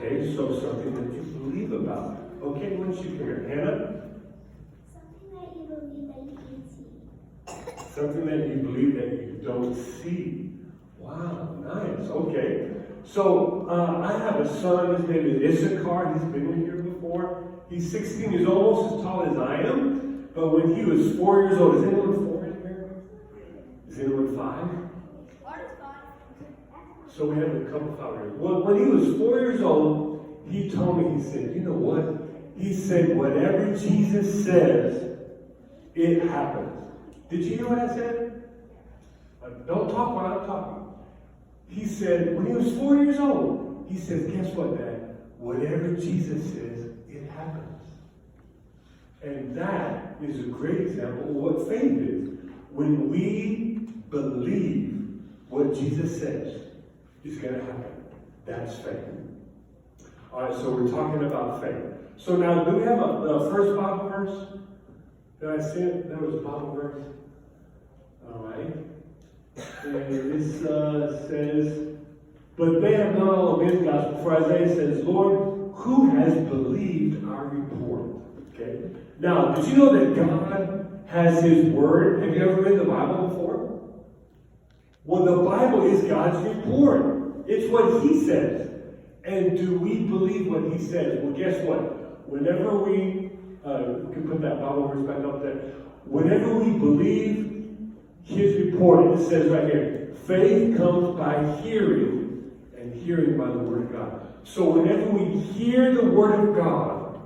Okay, so something that you believe about. Okay, once you hear Hannah? Something that you believe that you can see. Something that you believe that you don't see. Wow, nice. Okay. So I have a son, his name is Issachar. He's been in here before. He's 16 years old, almost as tall as I am. But when he was 4 years old, is anyone 4 in here? Is anyone 5? So we have a couple 5 years. Well, when he was 4 years old, he told me, he said, you know what? He said, whatever Jesus says, it happens. Did you hear what I said? Don't talk while I'm talking. He said, when he was 4 years old, he says, guess what, Dad? Whatever Jesus says, it happens. And that is a great example of what faith is. When we believe what Jesus says is going to happen, that's faith. All right, so we're talking about faith. So now, do we have the first Bible verse? Did I see it? There was a Bible verse. All right. And this says, but they have not all obeyed the gospel. For Isaiah says, Lord, who has believed our report? Okay. Now, did you know that God has His Word? Have you ever read the Bible before? Well, the Bible is God's report. It's what He says. And do we believe what He says? Well, guess what? Whenever we can put that Bible verse back up there. Whenever we believe His report, it says right here, faith comes by hearing, and hearing by the Word of God. So whenever we hear the Word of God,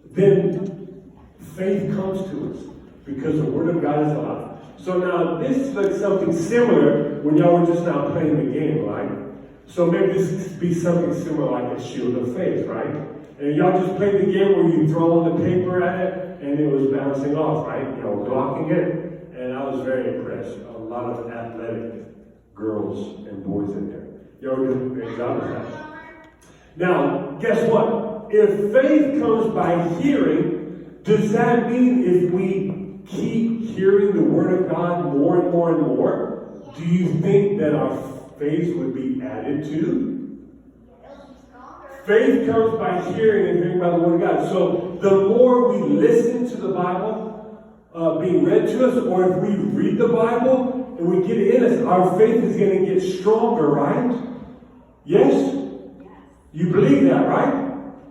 then faith comes to us, because the Word of God is alive. So now this looks something similar when y'all were just now playing the game, right? So maybe this could be something similar like a shield of faith, right? And y'all just played the game where you throw on the paper at it, and it was bouncing off, right? You know, blocking it. And I was very impressed. A lot of athletic girls and boys in there. Y'all were doing a great job with that. Now, guess what? If faith comes by hearing, does that mean if we keep hearing the Word of God more and more and more, do you think that our faith would be added to? Faith comes by hearing and hearing by the Word of God. So the more we listen to the Bible being read to us, or if we read the Bible and we get it in us, our faith is going to get stronger, right? Yes? You believe that, right?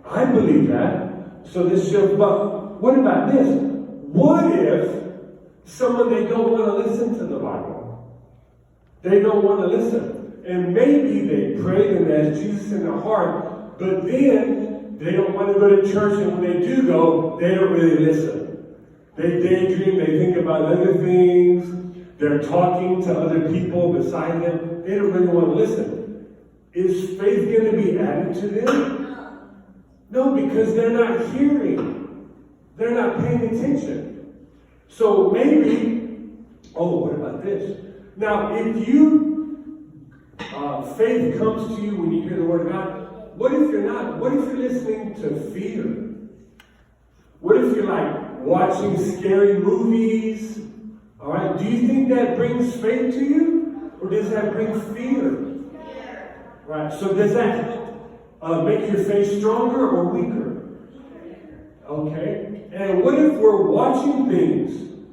I believe that. So this shows, but what about this? What if someone, they don't want to listen to the Bible? They don't want to listen. And maybe they pray and ask Jesus in their heart, but then they don't want to go to church, and when they do go, they don't really listen. They daydream, they think about other things, they're talking to other people beside them, they don't really want to listen. Is faith going to be added to them? No, because they're not hearing. They're not paying attention. So maybe, what about this? Now, if faith comes to you when you hear the Word of God, what if you're not? What if you're listening to fear? What if you're like watching scary movies? All right, do you think that brings faith to you? Or does that bring fear? Right, so does that make your faith stronger or weaker? Okay, and what if we're watching things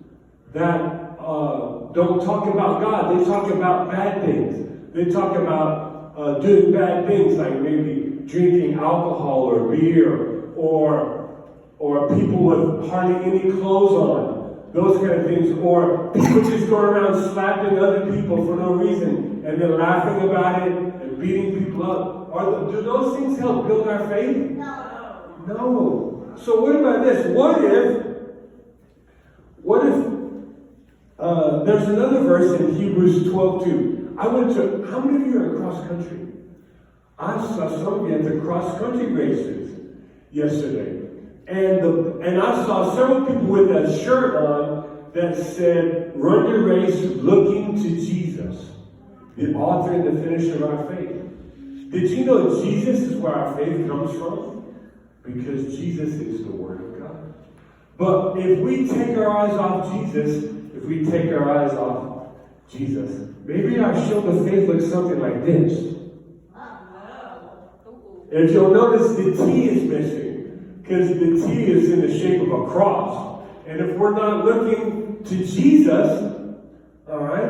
that don't talk about God? They talk about bad things. They talk about doing bad things, like maybe drinking alcohol or beer, or people with hardly any clothes on, those kind of things, or people just going around slapping other people for no reason, and then laughing about it, and beating people up. Do those things help build our faith? No. So what about this? What if there's another verse in Hebrews 12:2. How many of you are cross country? I saw some of you at the cross country races yesterday. And I saw several people with a shirt on that said, run your race looking to Jesus, the author and the finisher of our faith. Did you know Jesus is where our faith comes from? Because Jesus is the Word of God. But if we take our eyes off Jesus, maybe our shield of faith looks something like this. If you'll notice, the T is missing, because the T is in the shape of a cross. And if we're not looking to Jesus, all right,